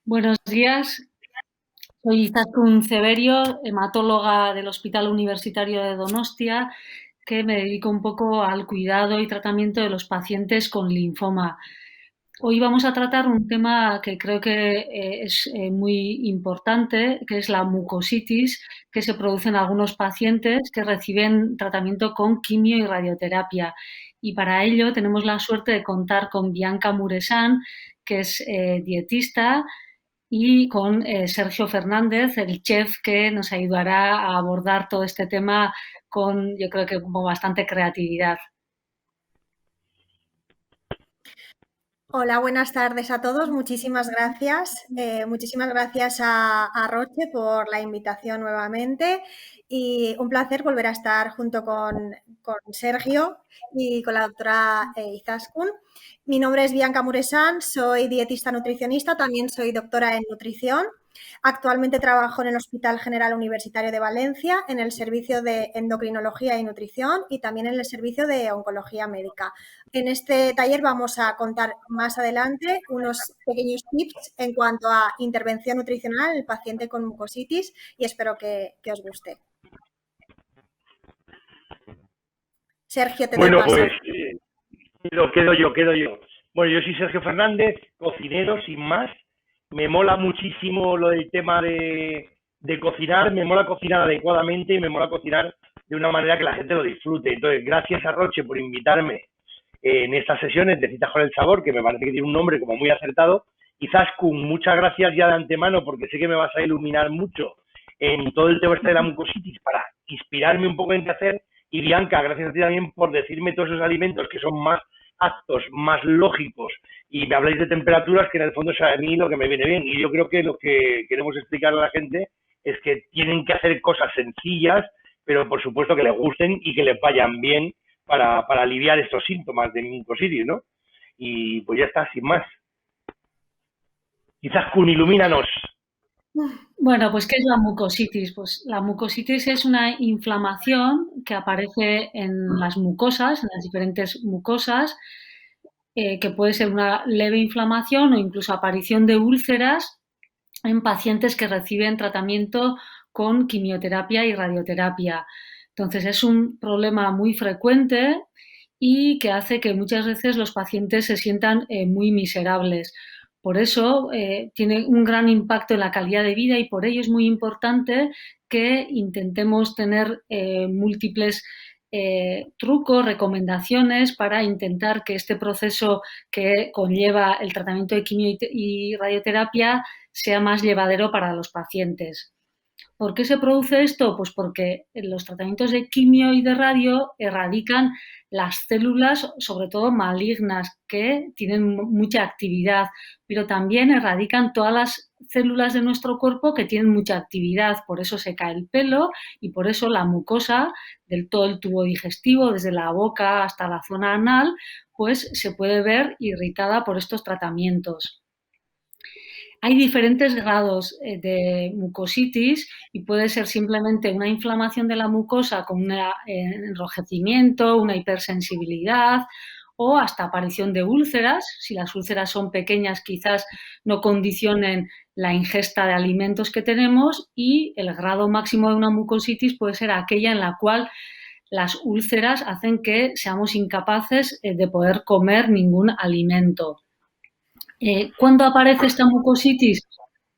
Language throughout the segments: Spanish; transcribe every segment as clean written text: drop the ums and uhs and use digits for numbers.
Buenos días, soy Izaskun Ceberio, hematóloga del Hospital Universitario de Donostia, que me dedico un poco al cuidado y tratamiento de los pacientes con linfoma. Hoy vamos a tratar un tema que creo que es muy importante, que es la mucositis que se produce en algunos pacientes que reciben tratamiento con quimio y radioterapia. Y para ello tenemos la suerte de contar con Bianca Muresan, que es dietista, y con Sergio Fernández, el chef que nos ayudará a abordar todo este tema con, yo creo que con bastante creatividad. Hola, buenas tardes a todos. Muchísimas gracias. Muchísimas gracias a Roche por la invitación nuevamente y un placer volver a estar junto con Sergio y con la doctora Izaskun. Mi nombre es Bianca Muresan, soy dietista nutricionista, también soy doctora en nutrición. Actualmente trabajo en el Hospital General Universitario de Valencia, en el servicio de endocrinología y nutrición y también en el servicio de oncología médica. En este taller vamos a contar más adelante unos pequeños tips en cuanto a intervención nutricional en el paciente con mucositis y espero que os guste. Sergio, te doy Bueno, paso. pues quedo yo. Bueno, yo soy Sergio Fernández, cocinero, sin más. Me mola muchísimo lo del tema de cocinar, me mola cocinar adecuadamente y me mola cocinar de una manera que la gente lo disfrute. Entonces, gracias a Roche por invitarme en estas sesiones de citas con el sabor, que me parece que tiene un nombre como muy acertado. Y Zaskun, muchas gracias ya de antemano porque sé que me vas a iluminar mucho en todo el tema este de la mucositis para inspirarme un poco en qué hacer. Y Bianca, gracias a ti también por decirme todos esos alimentos que son más aptos, más lógicos, y me habláis de temperaturas que en el fondo es a mí lo que me viene bien. Y yo creo que lo que queremos explicar a la gente es que tienen que hacer cosas sencillas, pero por supuesto que les gusten y que les vayan bien para aliviar estos síntomas de mucositis, ¿no? Y pues ya está, sin más. Quizás Kun, ilumínanos. Bueno, pues ¿qué es la mucositis? Pues la mucositis es una inflamación que aparece en las mucosas, en las diferentes mucosas, que puede ser una leve inflamación o incluso aparición de úlceras en pacientes que reciben tratamiento con quimioterapia y radioterapia. Entonces es un problema muy frecuente y que hace que muchas veces los pacientes se sientan muy miserables. Por eso tiene un gran impacto en la calidad de vida y por ello es muy importante que intentemos tener múltiples trucos, recomendaciones para intentar que este proceso que conlleva el tratamiento de quimio y radioterapia sea más llevadero para los pacientes. ¿Por qué se produce esto? Pues porque los tratamientos de quimio y de radio erradican las células, sobre todo malignas, que tienen mucha actividad, pero también erradican todas las células de nuestro cuerpo que tienen mucha actividad. Por eso se cae el pelo y por eso la mucosa del todo el tubo digestivo, desde la boca hasta la zona anal, pues se puede ver irritada por estos tratamientos. Hay diferentes grados de mucositis y puede ser simplemente una inflamación de la mucosa con un enrojecimiento, una hipersensibilidad o hasta aparición de úlceras. Si las úlceras son pequeñas, quizás no condicionen la ingesta de alimentos que tenemos, y el grado máximo de una mucositis puede ser aquella en la cual las úlceras hacen que seamos incapaces de poder comer ningún alimento. ¿Cuándo aparece esta mucositis?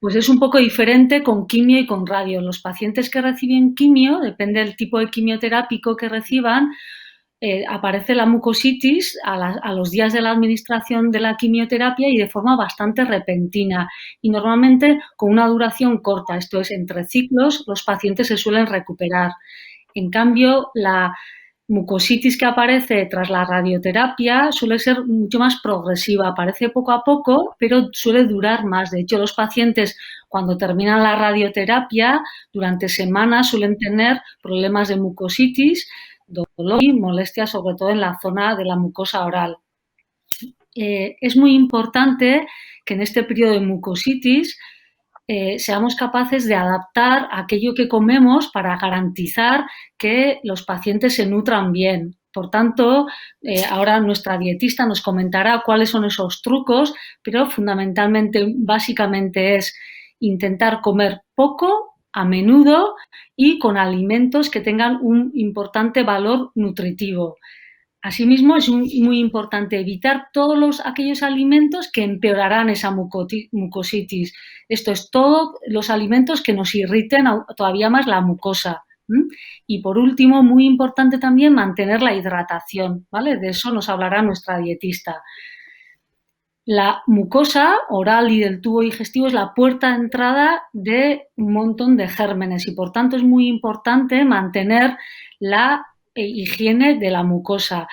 Pues es un poco diferente con quimio y con radio. Los pacientes que reciben quimio, depende del tipo de quimioterápico que reciban, aparece la mucositis a los días de la administración de la quimioterapia y de forma bastante repentina y normalmente con una duración corta. Esto es, entre ciclos los pacientes se suelen recuperar. En cambio, la mucositis que aparece tras la radioterapia suele ser mucho más progresiva, aparece poco a poco, pero suele durar más. De hecho, los pacientes cuando terminan la radioterapia, durante semanas suelen tener problemas de mucositis, dolor y molestias, sobre todo en la zona de la mucosa oral. Es muy importante que en este periodo de mucositis seamos capaces de adaptar aquello que comemos para garantizar que los pacientes se nutran bien, Por tanto, ahora nuestra dietista nos comentará cuáles son esos trucos, pero fundamentalmente, básicamente es intentar comer poco, a menudo y con alimentos que tengan un importante valor nutritivo. Asimismo, es muy importante evitar todos aquellos alimentos que empeorarán esa mucositis. Esto es, todos los alimentos que nos irriten todavía más la mucosa. Y por último, muy importante también mantener la hidratación, ¿vale? De eso nos hablará nuestra dietista. La mucosa oral y del tubo digestivo es la puerta de entrada de un montón de gérmenes y por tanto es muy importante mantener la higiene de la mucosa.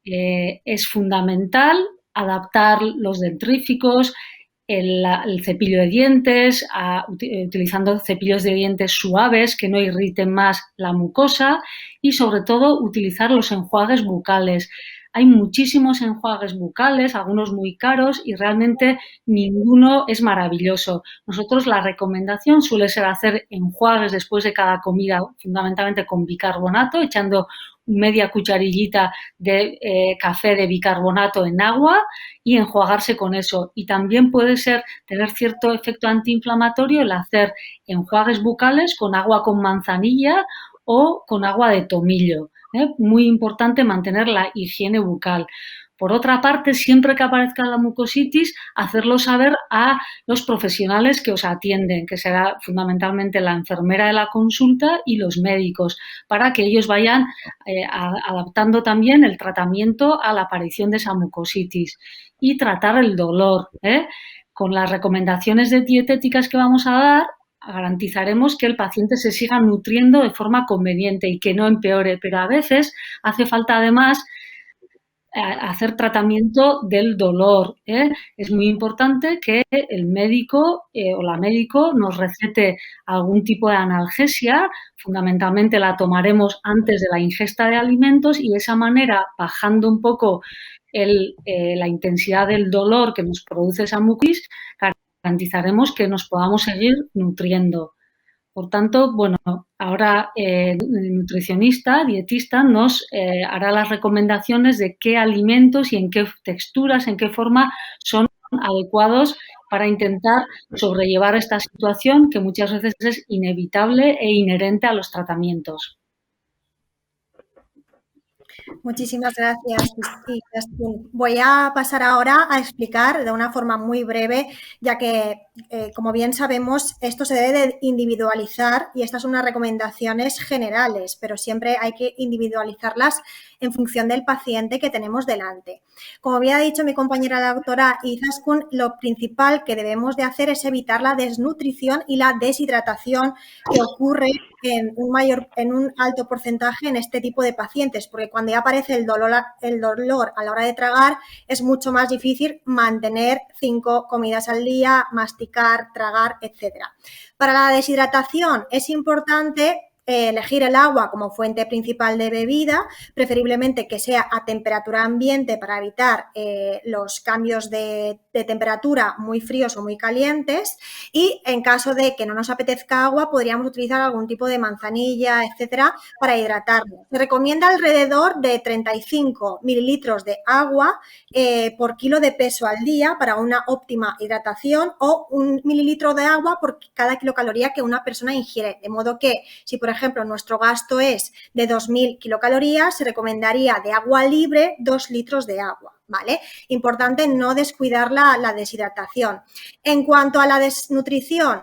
Es fundamental adaptar los dentríficos, el cepillo de dientes, utilizando cepillos de dientes suaves que no irriten más la mucosa y sobre todo utilizar los enjuagues bucales. Hay muchísimos enjuagues bucales, algunos muy caros y realmente ninguno es maravilloso. Nosotros la recomendación suele ser hacer enjuagues después de cada comida, fundamentalmente con bicarbonato, echando media cucharillita de café de bicarbonato en agua y enjuagarse con eso. Y también puede ser tener cierto efecto antiinflamatorio el hacer enjuagues bucales con agua con manzanilla o con agua de tomillo. Muy importante mantener la higiene bucal. Por otra parte, siempre que aparezca la mucositis, hacerlo saber a los profesionales que os atienden, que será fundamentalmente la enfermera de la consulta y los médicos, para que ellos vayan adaptando también el tratamiento a la aparición de esa mucositis y tratar el dolor. Con las recomendaciones dietéticas que vamos a dar, garantizaremos que el paciente se siga nutriendo de forma conveniente y que no empeore, pero a veces hace falta además hacer tratamiento del dolor. Es muy importante que el médico o la médico nos recete algún tipo de analgesia, fundamentalmente la tomaremos antes de la ingesta de alimentos y de esa manera, bajando un poco la intensidad del dolor que nos produce esa mucosis, garantizaremos que nos podamos seguir nutriendo. Por tanto, bueno, ahora el nutricionista, dietista, nos hará las recomendaciones de qué alimentos y en qué texturas, en qué forma son adecuados para intentar sobrellevar esta situación que muchas veces es inevitable e inherente a los tratamientos. Muchísimas gracias, Izaskun. Voy a pasar ahora a explicar de una forma muy breve, ya que, como bien sabemos, esto se debe de individualizar y estas son unas recomendaciones generales, pero siempre hay que individualizarlas en función del paciente que tenemos delante. Como bien ha dicho mi compañera la doctora Izaskun, lo principal que debemos de hacer es evitar la desnutrición y la deshidratación que ocurre en un alto porcentaje en este tipo de pacientes, porque cuando ya aparece el dolor a la hora de tragar es mucho más difícil mantener 5 comidas al día, masticar, tragar, etc. Para la deshidratación es importante elegir el agua como fuente principal de bebida, preferiblemente que sea a temperatura ambiente para evitar los cambios de temperatura muy fríos o muy calientes y en caso de que no nos apetezca agua podríamos utilizar algún tipo de manzanilla, etcétera, para hidratarnos. Se recomienda alrededor de 35 mililitros de agua por kilo de peso al día para una óptima hidratación o 1 mililitro de agua por cada kilocaloría que una persona ingiere, de modo que si por ejemplo nuestro gasto es de 2.000 kilocalorías, se recomendaría de agua libre 2 litros de agua. ¿Vale? Importante no descuidar la deshidratación. En cuanto a la desnutrición,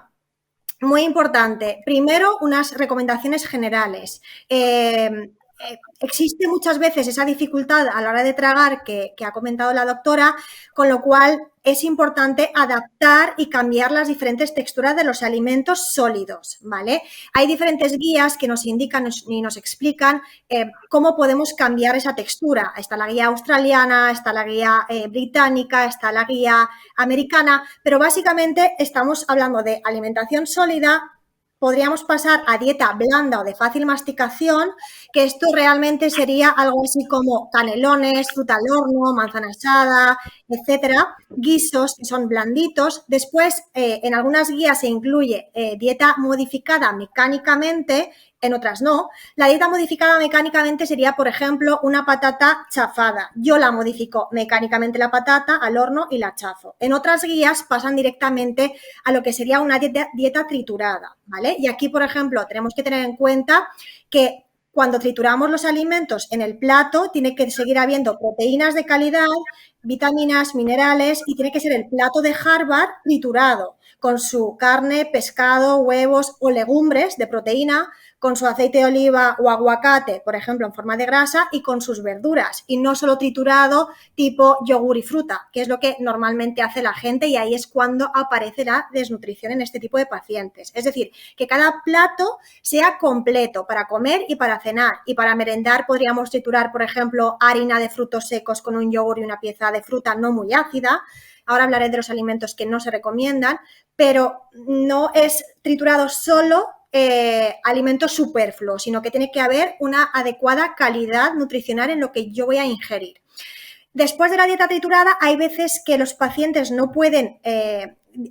muy importante. Primero, unas recomendaciones generales. Existe muchas veces esa dificultad a la hora de tragar que ha comentado la doctora, con lo cual es importante adaptar y cambiar las diferentes texturas de los alimentos sólidos, ¿vale? Hay diferentes guías que nos indican y nos explican cómo podemos cambiar esa textura. Está la guía australiana, está la guía británica, está la guía americana, pero básicamente estamos hablando de alimentación sólida. Podríamos pasar a dieta blanda o de fácil masticación, que esto realmente sería algo así como canelones, fruta al horno, manzana asada, etcétera, guisos que son blanditos. Después, en algunas guías se incluye dieta modificada mecánicamente, en otras no. La dieta modificada mecánicamente sería, por ejemplo, una patata chafada. Yo la modifico mecánicamente la patata al horno y la chafo. En otras guías pasan directamente a lo que sería una dieta triturada, ¿vale? Y aquí, por ejemplo, tenemos que tener en cuenta que cuando trituramos los alimentos en el plato, tiene que seguir habiendo proteínas de calidad, vitaminas, minerales, y tiene que ser el plato de Harvard triturado, con su carne, pescado, huevos o legumbres de proteína, con su aceite de oliva o aguacate, por ejemplo, en forma de grasa, y con sus verduras, y no solo triturado tipo yogur y fruta, que es lo que normalmente hace la gente, y ahí es cuando aparece la desnutrición en este tipo de pacientes. Es decir, que cada plato sea completo para comer y para cenar, y para merendar podríamos triturar, por ejemplo, harina de frutos secos con un yogur y una pieza de fruta no muy ácida. Ahora hablaré de los alimentos que no se recomiendan, pero no es triturado solo alimentos superfluos, sino que tiene que haber una adecuada calidad nutricional en lo que yo voy a ingerir. Después de la dieta triturada, hay veces que los pacientes no pueden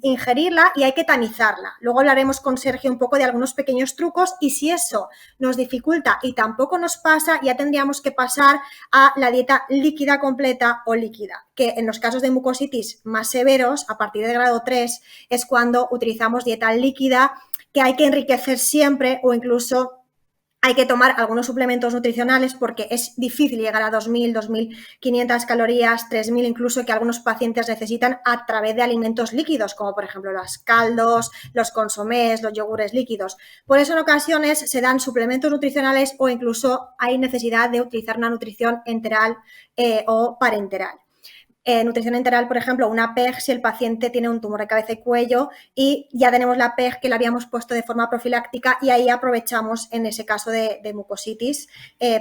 ingerirla y hay que tamizarla. Luego hablaremos con Sergio un poco de algunos pequeños trucos, y si eso nos dificulta y tampoco nos pasa, ya tendríamos que pasar a la dieta líquida completa o líquida, que en los casos de mucositis más severos, a partir del grado 3, es cuando utilizamos dieta líquida, que hay que enriquecer siempre, o incluso hay que tomar algunos suplementos nutricionales porque es difícil llegar a 2.000, 2.500 calorías, 3.000 incluso, que algunos pacientes necesitan a través de alimentos líquidos, como por ejemplo los caldos, los consomés, los yogures líquidos. Por eso en ocasiones se dan suplementos nutricionales, o incluso hay necesidad de utilizar una nutrición enteral o parenteral. Nutrición enteral, por ejemplo, una PEG si el paciente tiene un tumor de cabeza y cuello, y ya tenemos la PEG que la habíamos puesto de forma profiláctica, y ahí aprovechamos en ese caso de mucositis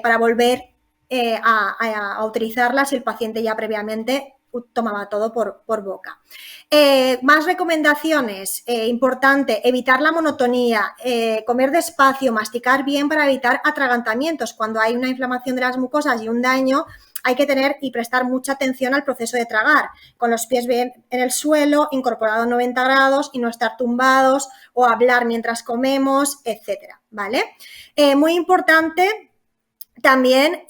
para volver a utilizarla si el paciente ya previamente tomaba todo por boca. Más recomendaciones, importante, evitar la monotonía, comer despacio, masticar bien para evitar atragantamientos. Cuando hay una inflamación de las mucosas y un daño, hay que tener y prestar mucha atención al proceso de tragar, con los pies bien en el suelo, incorporado a 90 grados y no estar tumbados o hablar mientras comemos, etcétera, ¿vale? Muy importante también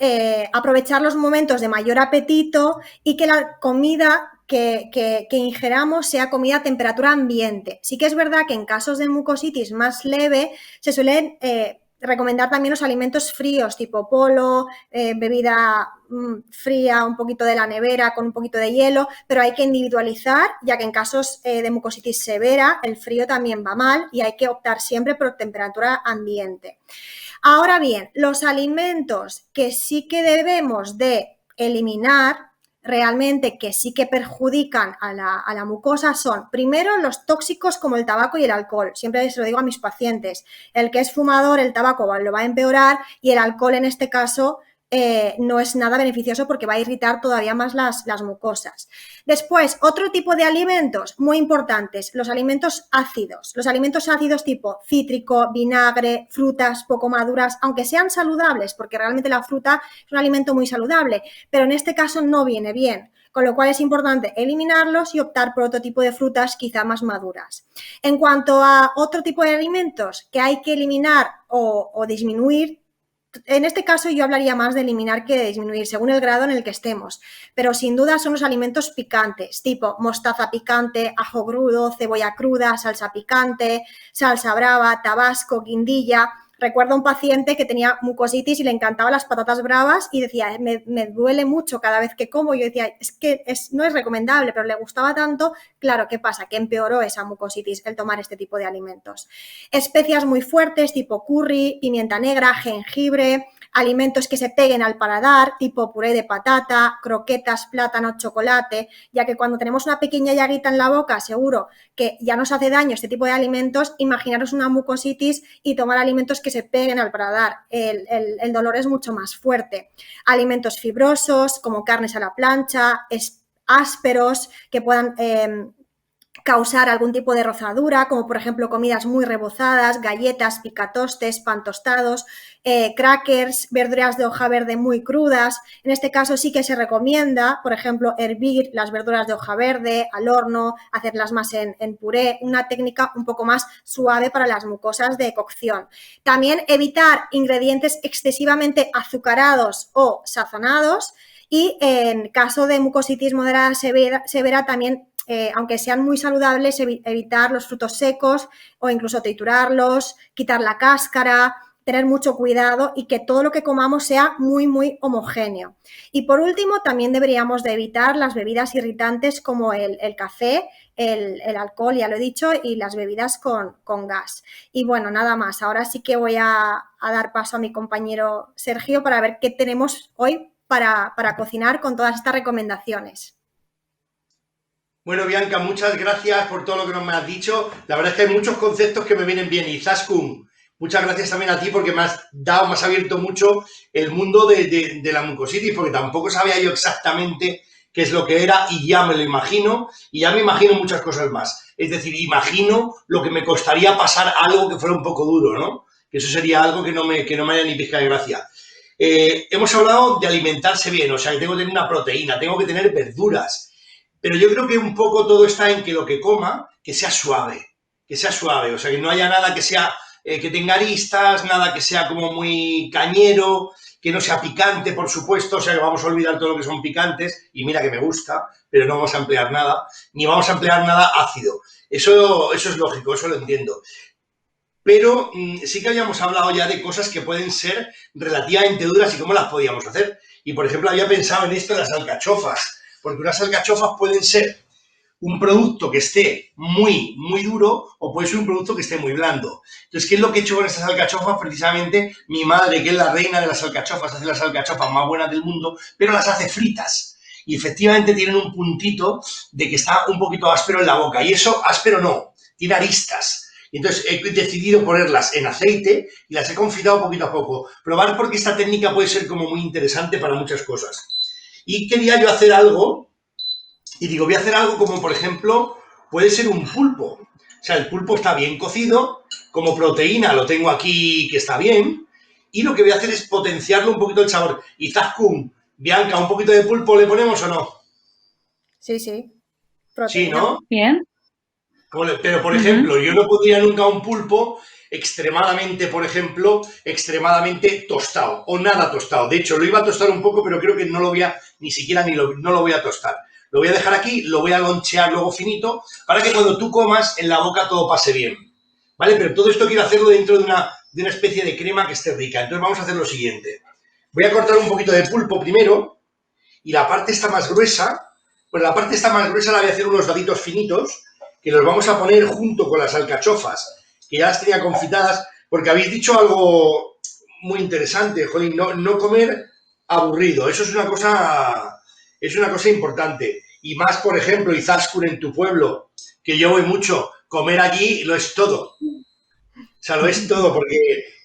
aprovechar los momentos de mayor apetito y que la comida que ingeramos sea comida a temperatura ambiente. Sí que es verdad que en casos de mucositis más leve se suelen recomendar también los alimentos fríos, tipo polo, bebida fría, un poquito de la nevera con un poquito de hielo, pero hay que individualizar, ya que en casos de mucositis severa el frío también va mal y hay que optar siempre por temperatura ambiente. Ahora bien, los alimentos que sí que debemos de eliminar realmente, que sí que perjudican a la mucosa, son primero los tóxicos como el tabaco y el alcohol. Siempre se lo digo a mis pacientes, el que es fumador, el tabaco lo va a empeorar, y el alcohol en este caso no es nada beneficioso porque va a irritar todavía más las mucosas. Después, otro tipo de alimentos muy importantes, los alimentos ácidos. Los alimentos ácidos tipo cítrico, vinagre, frutas poco maduras, aunque sean saludables, porque realmente la fruta es un alimento muy saludable, pero en este caso no viene bien, con lo cual es importante eliminarlos y optar por otro tipo de frutas quizá más maduras. En cuanto a otro tipo de alimentos que hay que eliminar o disminuir, en este caso yo hablaría más de eliminar que de disminuir, según el grado en el que estemos, pero sin duda son los alimentos picantes, tipo mostaza picante, ajo crudo, cebolla cruda, salsa picante, salsa brava, tabasco, guindilla. Recuerdo a un paciente que tenía mucositis y le encantaban las patatas bravas y decía, me duele mucho cada vez que como. Yo decía, es que no es recomendable, pero le gustaba tanto. Claro, ¿qué pasa? Que empeoró esa mucositis el tomar este tipo de alimentos. Especias muy fuertes, tipo curry, pimienta negra, jengibre, alimentos que se peguen al paladar, tipo puré de patata, croquetas, plátano, chocolate, ya que cuando tenemos una pequeña llaguita en la boca, seguro que ya nos hace daño este tipo de alimentos. Imaginaros una mucositis y tomar alimentos que se peguen al paladar. El dolor es mucho más fuerte. Alimentos fibrosos, como carnes a la plancha, ásperos, que puedan causar algún tipo de rozadura, como por ejemplo comidas muy rebozadas, galletas, picatostes, pan tostados, crackers, verduras de hoja verde muy crudas. En este caso sí que se recomienda, por ejemplo, hervir las verduras de hoja verde al horno, hacerlas más en puré, una técnica un poco más suave para las mucosas de cocción. También evitar ingredientes excesivamente azucarados o sazonados y en caso de mucositis moderada severa también aunque sean muy saludables, evitar los frutos secos o incluso triturarlos, quitar la cáscara, tener mucho cuidado y que todo lo que comamos sea muy, muy homogéneo. Y por último, también deberíamos de evitar las bebidas irritantes como el café, el alcohol, ya lo he dicho, y las bebidas con gas. Y bueno, nada más. Ahora sí que voy a dar paso a mi compañero Sergio para ver qué tenemos hoy para cocinar con todas estas recomendaciones. Bueno, Bianca, muchas gracias por todo lo que nos has dicho. La verdad es que hay muchos conceptos que me vienen bien. Y Zaskun, muchas gracias también a ti porque me has abierto mucho el mundo de la mucositis, porque tampoco sabía yo exactamente qué es lo que era y ya me lo imagino y ya me imagino muchas cosas más. Es decir, imagino lo que me costaría pasar algo que fuera un poco duro, ¿no? Que eso sería algo que no me haya ni pizca de gracia. Hemos hablado de alimentarse bien, o sea, que tengo que tener una proteína, tengo que tener verduras. Pero yo creo que un poco todo está en que lo que coma, que sea suave, o sea, que no haya nada que sea, que tenga aristas, nada que sea como muy cañero, que no sea picante, por supuesto, o sea, que vamos a olvidar todo lo que son picantes, y mira que me gusta, pero no vamos a emplear nada, ni vamos a emplear nada ácido. Eso es lógico, eso lo entiendo. Pero sí que habíamos hablado ya de cosas que pueden ser relativamente duras y cómo las podíamos hacer. Y, por ejemplo, había pensado en esto de las alcachofas, porque unas alcachofas pueden ser un producto que esté muy, muy duro o puede ser un producto que esté muy blando. Entonces, ¿qué es lo que he hecho con estas alcachofas? Precisamente mi madre, que es la reina de las alcachofas, hace las alcachofas más buenas del mundo, pero las hace fritas. Y efectivamente tienen un puntito de que está un poquito áspero en la boca. Y eso, áspero no, tiene aristas. Y entonces he decidido ponerlas en aceite y las he confitado poquito a poco. Probar porque esta técnica puede ser como muy interesante para muchas cosas. Y quería yo hacer algo, y digo, voy a hacer algo como, por ejemplo, puede ser un pulpo. O sea, el pulpo está bien cocido, como proteína lo tengo aquí que está bien, y lo que voy a hacer es potenciarlo un poquito el sabor. Y Zaskun, Bianca, ¿un poquito de pulpo le ponemos o no? Sí. Proteína. Sí, ¿no? Bien. Pero, por ejemplo, yo no pondría nunca un pulpo extremadamente tostado o nada tostado. De hecho, lo iba a tostar un poco, pero creo que no lo voy a, no lo voy a tostar. Lo voy a dejar aquí, lo voy a lonchear luego finito, para que cuando tú comas, en la boca todo pase bien. ¿Vale? Pero todo esto quiero hacerlo dentro de una especie de crema que esté rica. Entonces vamos a hacer lo siguiente. Voy a cortar un poquito de pulpo primero, y la parte esta más gruesa, pues la parte esta más gruesa la voy a hacer unos daditos finitos, que los vamos a poner junto con las alcachofas, que ya las tenía confitadas, porque habéis dicho algo muy interesante, jolín, no comer aburrido, eso es una cosa importante. Y más, por ejemplo, Izaskun en tu pueblo, que yo voy mucho, comer allí lo es todo. O sea, lo es todo,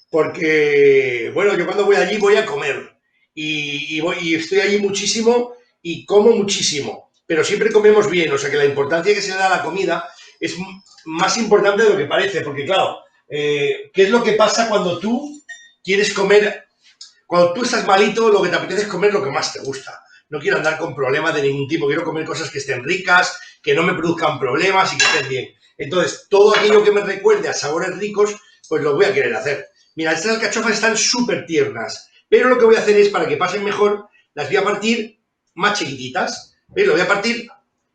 porque bueno, yo cuando voy allí voy a comer. Y estoy allí muchísimo y como muchísimo. Pero siempre comemos bien, o sea que la importancia que se le da a la comida es más importante de lo que parece, porque claro, ¿qué es lo que pasa cuando tú quieres comer? Cuando tú estás malito, lo que te apetece es comer lo que más te gusta. No quiero andar con problemas de ningún tipo, quiero comer cosas que estén ricas, que no me produzcan problemas y que estén bien. Entonces, todo aquello que me recuerde a sabores ricos, pues lo voy a querer hacer. Mira, estas alcachofas están súper tiernas, pero lo que voy a hacer es, para que pasen mejor, las voy a partir más chiquititas. ¿Veis? Lo voy a partir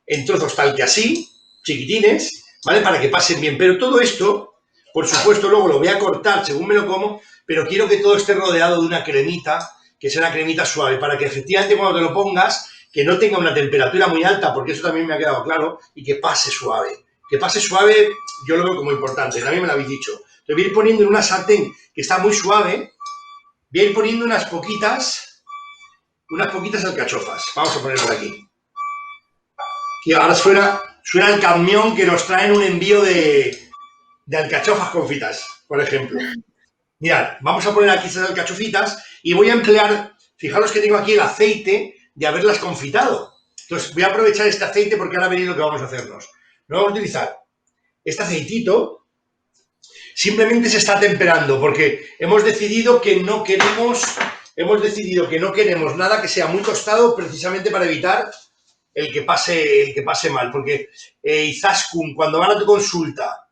en trozos tal que así, chiquitines, ¿vale? Para que pasen bien. Pero todo esto, por supuesto, luego lo voy a cortar según me lo como, pero quiero que todo esté rodeado de una cremita, que sea una cremita suave, para que efectivamente cuando te lo pongas, que no tenga una temperatura muy alta, porque eso también me ha quedado claro, y que pase suave. Que pase suave, yo lo veo como importante, también me lo habéis dicho. Lo voy a ir poniendo en una sartén que está muy suave, voy a ir poniendo unas poquitas alcachofas. Vamos a ponerlo aquí. Y ahora suena el camión que nos traen un envío de alcachofas confitas, por ejemplo. Mirad, vamos a poner aquí estas alcachofitas y voy a emplear, fijaros que tengo aquí el aceite de haberlas confitado. Entonces voy a aprovechar este aceite porque ahora veréis lo que vamos a hacernos. no vamos a utilizar este aceitito, simplemente se está temperando porque hemos decidido que no queremos nada que sea muy tostado precisamente para evitar el que pase mal, porque Izaskun, cuando van a tu consulta,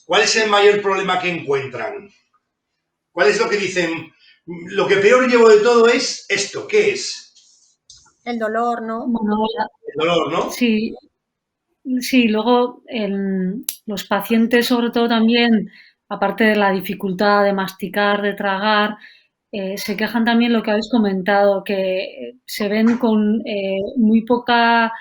¿cuál es el mayor problema que encuentran? ¿Cuál es lo que dicen? Lo que peor llevo de todo es esto, ¿qué es? El dolor, ¿no? Bueno, El dolor, ¿no? sí, sí, luego los pacientes, sobre todo también, aparte de la dificultad de masticar, de tragar, se quejan también lo que habéis comentado, que se ven con muy poca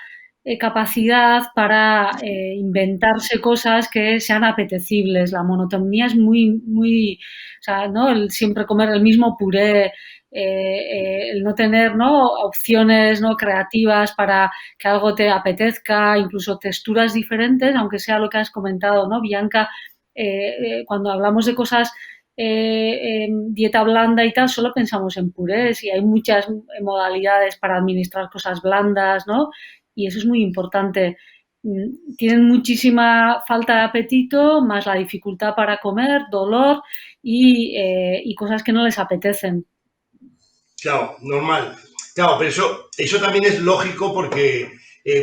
capacidad para inventarse cosas que sean apetecibles. La monotonía es muy, o sea, ¿no? El siempre comer el mismo puré, el no tener, ¿no? Opciones, ¿no? Creativas para que algo te apetezca, incluso texturas diferentes, aunque sea lo que has comentado, ¿no? Bianca, cuando hablamos de cosas dieta blanda y tal, solo pensamos en purés y hay muchas modalidades para administrar cosas blandas, ¿no? Y eso es muy importante. Tienen muchísima falta de apetito, más la dificultad para comer, dolor y cosas que no les apetecen. Claro, normal. Claro, pero eso también es lógico porque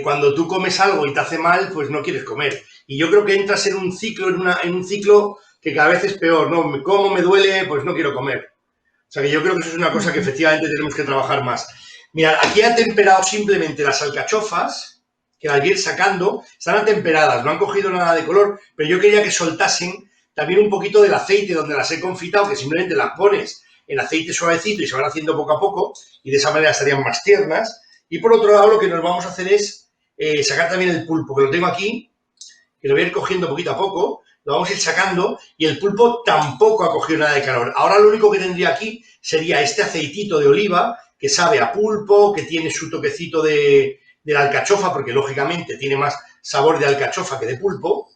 cuando tú comes algo y te hace mal, pues no quieres comer. Y yo creo que entras en un ciclo, en un ciclo que cada vez es peor, ¿no? Como me duele, pues no quiero comer. O sea que yo creo que eso es una cosa que efectivamente tenemos que trabajar más. Mirad, aquí ha temperado simplemente las alcachofas, que las voy a ir sacando, están atemperadas, no han cogido nada de color, pero yo quería que soltasen también un poquito del aceite donde las he confitado, que simplemente las pones en aceite suavecito y se van haciendo poco a poco, y de esa manera estarían más tiernas. Y por otro lado, lo que nos vamos a hacer es sacar también el pulpo, que lo tengo aquí, que lo voy a ir cogiendo poquito a poco, lo vamos a ir sacando, y el pulpo tampoco ha cogido nada de calor. Ahora lo único que tendría aquí sería este aceitito de oliva, que sabe a pulpo, que tiene su toquecito de la alcachofa, porque lógicamente tiene más sabor de alcachofa que de pulpo,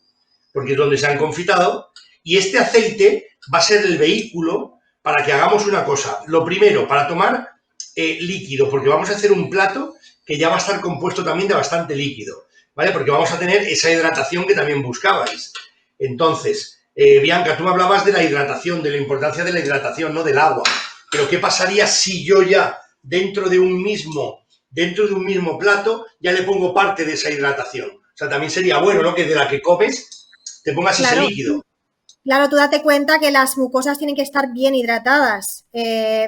porque es donde se han confitado, y este aceite va a ser el vehículo para que hagamos una cosa. Lo primero, para tomar líquido, porque vamos a hacer un plato que ya va a estar compuesto también de bastante líquido, ¿vale? Porque vamos a tener esa hidratación que también buscabais. Entonces, Bianca, tú me hablabas de la hidratación, de la importancia de la hidratación, no del agua. Pero ¿qué pasaría si yo ya dentro de un mismo plato ya le pongo parte de esa hidratación? O sea, también sería bueno, ¿no? Que de la que comes te pongas ese líquido. Claro, tú date cuenta que las mucosas tienen que estar bien hidratadas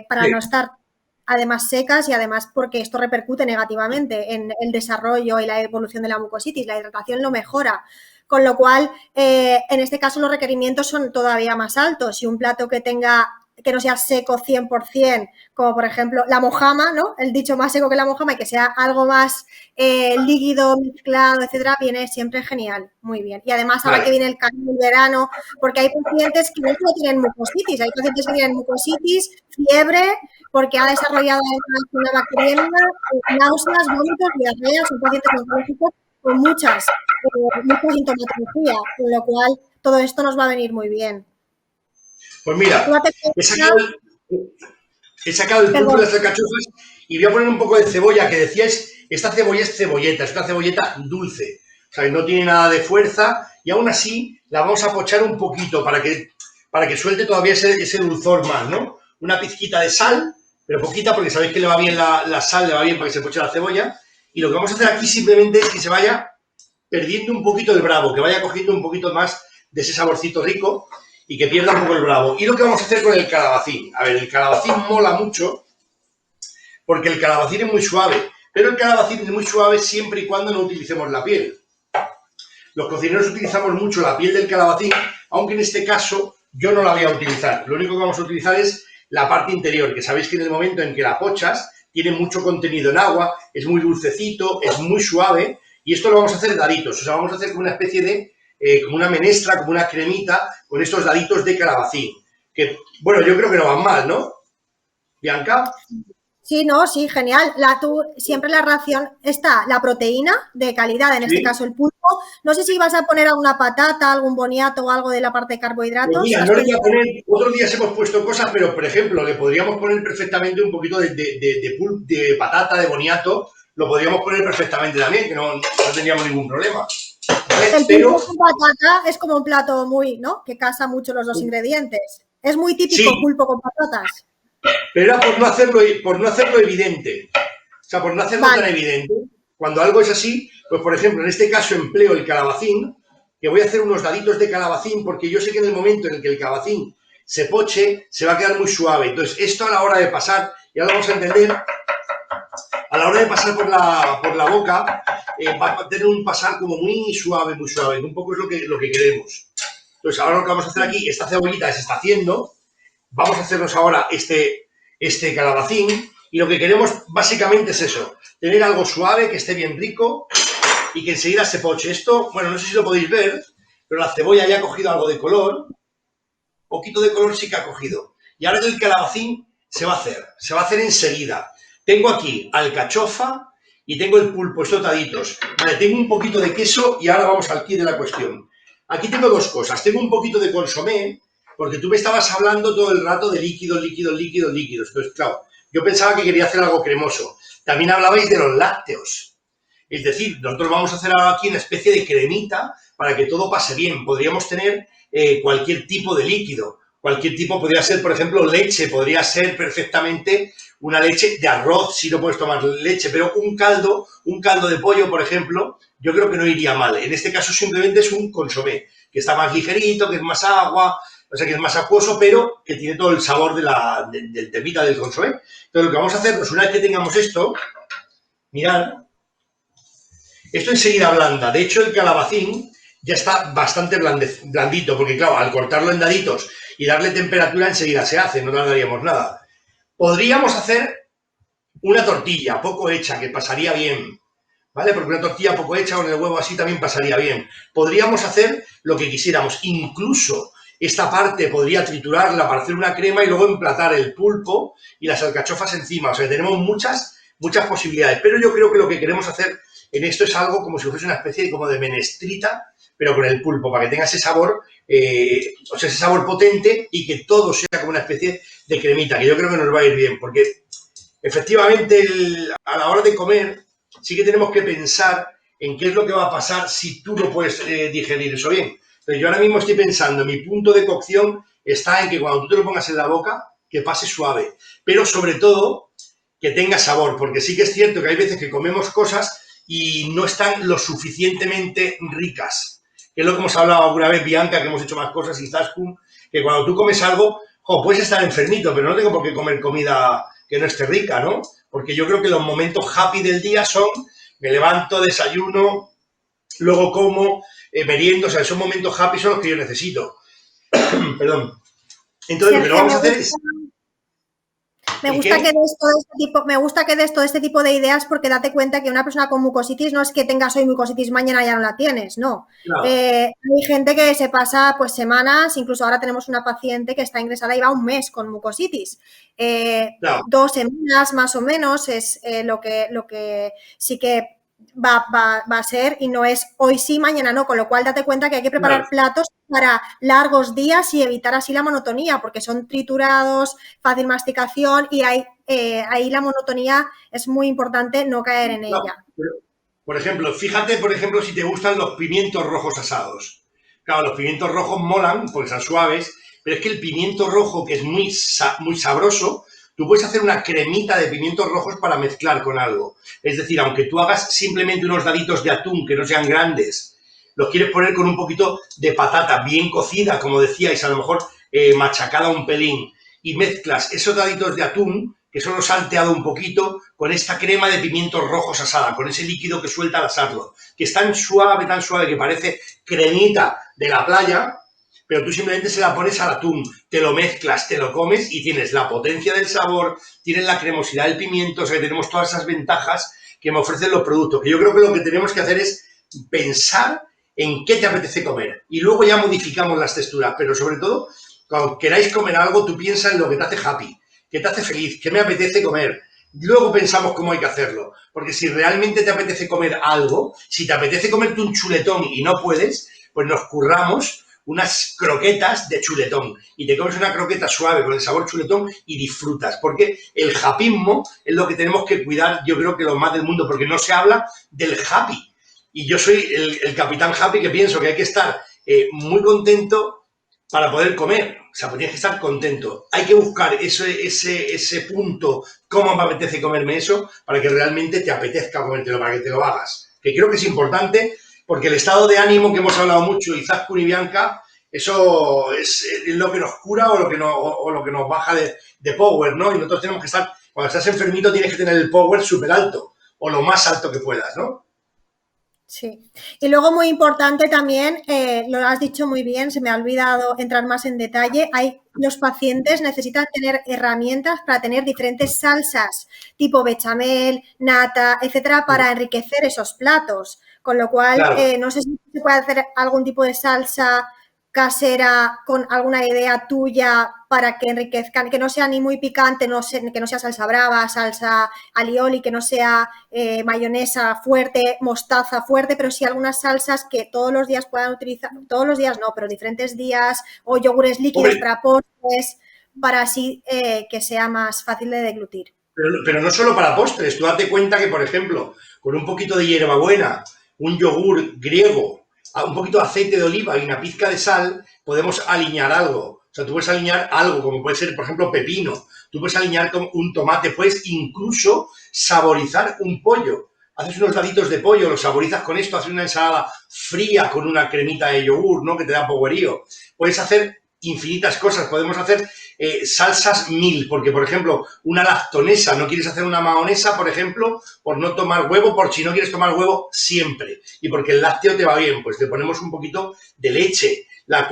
para no estar además secas y además porque esto repercute negativamente en el desarrollo y la evolución de la mucositis. La hidratación lo mejora. Con lo cual, en este caso los requerimientos son todavía más altos. Si un plato que no sea seco 100%, como por ejemplo la mojama, ¿no? El dicho más seco que la mojama y que sea algo más líquido, mezclado, etcétera, viene siempre genial, muy bien. Y además ahora que viene el calor del verano, porque hay pacientes que no solo tienen mucositis, hay pacientes que tienen mucositis, fiebre, porque ha desarrollado una bacteriemia, náuseas, vómitos, diarreas, son pacientes oncológicos con mucha sintomatología, con lo cual todo esto nos va a venir muy bien. Pues mira, he sacado el pulpo de las alcachofas y voy a poner un poco de cebolla, que decíais, esta cebolla es cebolleta, es una cebolleta dulce, o sea, no tiene nada de fuerza y aún así la vamos a pochar un poquito para que suelte todavía ese dulzor más, ¿no? Una pizquita de sal, pero poquita porque sabéis que le va bien la sal, le va bien para que se poche la cebolla. Y lo que vamos a hacer aquí simplemente es que se vaya perdiendo un poquito el bravo, que vaya cogiendo un poquito más de ese saborcito rico y que pierda un poco el bravo. Y lo que vamos a hacer con el calabacín. A ver, el calabacín mola mucho porque el calabacín es muy suave, pero el calabacín es muy suave siempre y cuando no utilicemos la piel. Los cocineros utilizamos mucho la piel del calabacín, aunque en este caso yo no la voy a utilizar. Lo único que vamos a utilizar es la parte interior, que sabéis que en el momento en que la pochas tiene mucho contenido en agua, es muy dulcecito, es muy suave, y esto lo vamos a hacer daditos, o sea, vamos a hacer como una especie de, como una menestra, como una cremita, con estos daditos de calabacín, que, bueno, yo creo que no van mal, ¿no? Bianca. Sí, no, sí, genial. Siempre la ración está la proteína de calidad, en este caso el pulpo. No sé si vas a poner alguna patata, algún boniato o algo de la parte de carbohidratos. Pues mira, no le voy a poner, otros días hemos puesto cosas, pero por ejemplo, le podríamos poner perfectamente un poquito de patata, de boniato, lo podríamos poner perfectamente también, que no tendríamos ningún problema. ¿vale? El Pero pulpo con patata es como un plato muy, ¿no? Que casa mucho los dos ingredientes. Es muy típico sí, pulpo con patatas. pero era por no hacerlo evidente. O sea, por no hacerlo tan Vale, evidente. Cuando algo es así, pues por ejemplo, en este caso empleo el calabacín, que voy a hacer unos daditos de calabacín, porque yo sé que en el momento en el que el calabacín se poche, se va a quedar muy suave. Entonces, esto a la hora de pasar, ya lo vamos a entender, a la hora de pasar por la boca, va a tener un pasar como muy suave, que un poco es lo que queremos. Entonces, ahora lo que vamos a hacer aquí, esta cebollita se está haciendo, vamos a hacernos ahora este calabacín, y lo que queremos básicamente es eso, tener algo suave, que esté bien rico y que enseguida se poche. Esto, bueno, no sé si lo podéis ver, pero la cebolla ya ha cogido algo de color, poquito de color sí que ha cogido. Y ahora el calabacín se va a hacer enseguida. Tengo aquí alcachofa y tengo el pulpo, estos daditos. Vale, tengo un poquito de queso y ahora vamos al quid de la cuestión. Aquí tengo dos cosas. Tengo un poquito de consomé, porque tú me estabas hablando todo el rato de líquidos. Entonces, claro, yo pensaba que quería hacer algo cremoso. También hablabais de los lácteos. Es decir, nosotros vamos a hacer ahora aquí una especie de cremita para que todo pase bien. Podríamos tener cualquier tipo de líquido. Cualquier tipo podría ser, por ejemplo, leche. Podría ser perfectamente una leche de arroz, si no puedes tomar leche. Pero un caldo de pollo, por ejemplo, yo creo que no iría mal. En este caso simplemente es un consomé, que está más ligerito, que es más agua, o sea, que es más acuoso, pero que tiene todo el sabor del temita del consomé. Entonces, lo que vamos a hacer, pues una vez que tengamos esto, mirad, esto enseguida blanda. De hecho, el calabacín ya está bastante blandito, porque claro, al cortarlo en daditos y darle temperatura enseguida se hace, no tardaríamos nada. Podríamos hacer una tortilla poco hecha, que pasaría bien, ¿vale? Porque una tortilla poco hecha con el huevo así también pasaría bien. Podríamos hacer lo que quisiéramos, incluso esta parte podría triturarla para hacer una crema y luego emplatar el pulpo y las alcachofas encima. O sea, tenemos muchas posibilidades, pero yo creo que lo que queremos hacer en esto es algo como si fuese una especie como de menestrita, pero con el pulpo, para que tenga ese sabor, o sea, ese sabor potente y que todo sea como una especie de cremita, que yo creo que nos va a ir bien, porque efectivamente a la hora de comer sí que tenemos que pensar en qué es lo que va a pasar si tú no puedes digerir eso bien. Entonces, yo ahora mismo estoy pensando, mi punto de cocción está en que cuando tú te lo pongas en la boca, que pase suave, pero sobre todo que tenga sabor, porque sí que es cierto que hay veces que comemos cosas y no están lo suficientemente ricas, que es lo que hemos hablado alguna vez, Bianca, que hemos hecho más cosas y Tascum, que cuando tú comes algo, puedes estar enfermito, pero no tengo por qué comer comida que no esté rica, ¿no? Porque yo creo que los momentos happy del día son, me levanto, desayuno, luego como, meriendo, o sea, esos momentos happy son los que yo necesito. Perdón. Entonces, lo que no Sergio, vamos a hacer es... me gusta que des todo este tipo, me gusta que des todo este tipo de ideas porque date cuenta que una persona con mucositis no es que tengas hoy mucositis, mañana ya no la tienes, no. Claro. Hay gente que se pasa pues semanas, incluso ahora tenemos una paciente que está ingresada y va un mes con mucositis. Claro. 2 semanas más o menos es lo que sí que va a ser y no es hoy sí, mañana no, con lo cual date cuenta que hay que preparar platos para largos días y evitar así la monotonía, porque son triturados, fácil masticación y ahí la monotonía es muy importante no caer en ella. Pero, por ejemplo, fíjate, si te gustan los pimientos rojos asados. Claro, los pimientos rojos molan porque son suaves, pero es que el pimiento rojo, que es muy sabroso, tú puedes hacer una cremita de pimientos rojos para mezclar con algo. Es decir, aunque tú hagas simplemente unos daditos de atún que no sean grandes, los quieres poner con un poquito de patata bien cocida, como decíais, a lo mejor machacada un pelín, y mezclas esos daditos de atún, que solo salteado un poquito, con esta crema de pimientos rojos asada, con ese líquido que suelta al asarlo, que es tan suave, que parece cremita de la playa, pero tú simplemente se la pones al atún, te lo mezclas, te lo comes y tienes la potencia del sabor, tienes la cremosidad del pimiento, o sea que tenemos todas esas ventajas que me ofrecen los productos, que yo creo que lo que tenemos que hacer es pensar en qué te apetece comer y luego ya modificamos las texturas, pero sobre todo, cuando queráis comer algo, tú piensa en lo que te hace happy, qué te hace feliz, qué me apetece comer. Luego pensamos cómo hay que hacerlo, porque si realmente te apetece comer algo, si te apetece comerte un chuletón y no puedes, pues nos curramos unas croquetas de chuletón y te comes una croqueta suave con el sabor chuletón y disfrutas, porque el happyismo es lo que tenemos que cuidar, yo creo que lo más del mundo, porque no se habla del happy. Y yo soy el capitán happy que pienso que hay que estar muy contento para poder comer. O sea, pues tienes que estar contento. Hay que buscar ese punto, cómo me apetece comerme eso, para que realmente te apetezca comértelo, para que te lo hagas. Que creo que es importante, porque el estado de ánimo que hemos hablado mucho, Izaskun y Bianca, eso es lo que nos cura o lo que nos baja de power, ¿no? Y nosotros tenemos que estar, cuando estás enfermito, tienes que tener el power súper alto, o lo más alto que puedas, ¿no? Sí, y luego muy importante también, lo has dicho muy bien, se me ha olvidado entrar más en detalle, los pacientes necesitan tener herramientas para tener diferentes salsas, tipo bechamel, nata, etcétera, para enriquecer esos platos, con lo cual Claro. no sé si se puede hacer algún tipo de salsa casera con alguna idea tuya para que enriquezcan, que no sea ni muy picante, que no sea salsa brava, salsa alioli, que no sea mayonesa fuerte, mostaza fuerte, pero sí algunas salsas que todos los días puedan utilizar, todos los días no, pero diferentes días, o yogures líquidos Hombre, para postres, para así que sea más fácil de deglutir. pero no solo para postres. Tú date cuenta que, por ejemplo, con un poquito de hierbabuena, un yogur griego, un poquito de aceite de oliva y una pizca de sal, podemos aliñar algo. O sea, tú puedes aliñar algo, como puede ser, por ejemplo, pepino. Tú puedes aliñar con un tomate, puedes incluso saborizar un pollo. Haces unos daditos de pollo, los saborizas con esto, haces una ensalada fría con una cremita de yogur, ¿no? Que te da powerío. Puedes hacer infinitas cosas. Podemos hacer salsas mil, porque, por ejemplo, una lactonesa, no quieres hacer una mahonesa, por ejemplo, por no tomar huevo, por si no quieres tomar huevo siempre, y porque el lácteo te va bien, pues te ponemos un poquito de leche, la